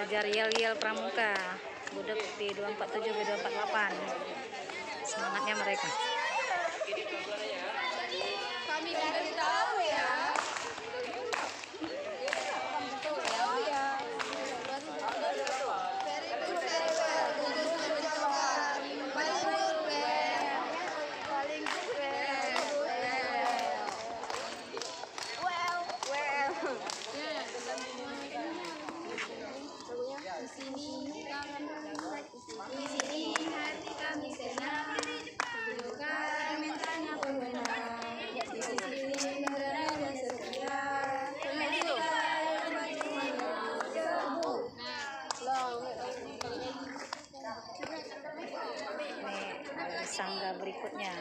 belajar yel-yel pramuka Budeg B247 B248. Semangatnya mereka. Kami dari tahu ya. Di sini hati kami senang, bukan mintanya pemenang. Di sini berada setia, Ini sangga berikutnya.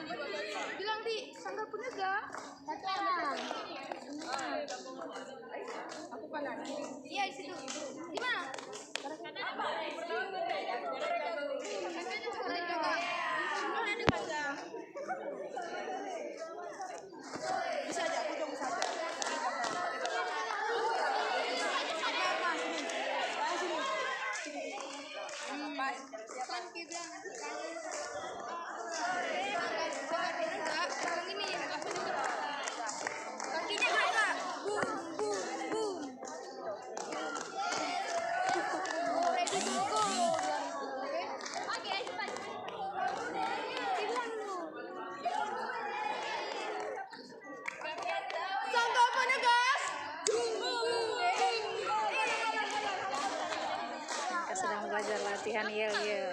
bilang di sanggar penegak. Aku kanan. Iya di situ. Di mana? Bisa aja, aku dong saja. Kan kita kakinya kayak boom boom boom. Ready to go. Oke, cepat. Sangka penegas. Mereka sedang belajar latihan yel-yel.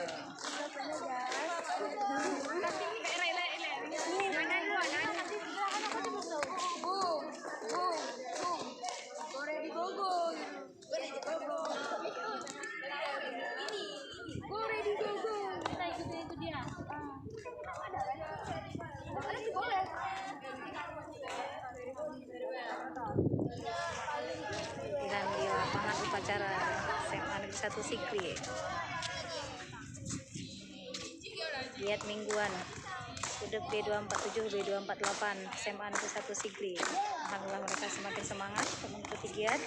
Latihan di lapangan upacara SMA Negeri 1 Sigli. Lihat mingguan Budeg B247 B248 SMA Negeri 1 Sigli. Alhamdulillah mereka semakin semangat untuk mengikuti giat.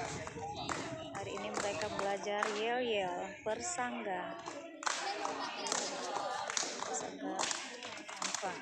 Hari ini mereka belajar yel-yel persangga. Persangga apa?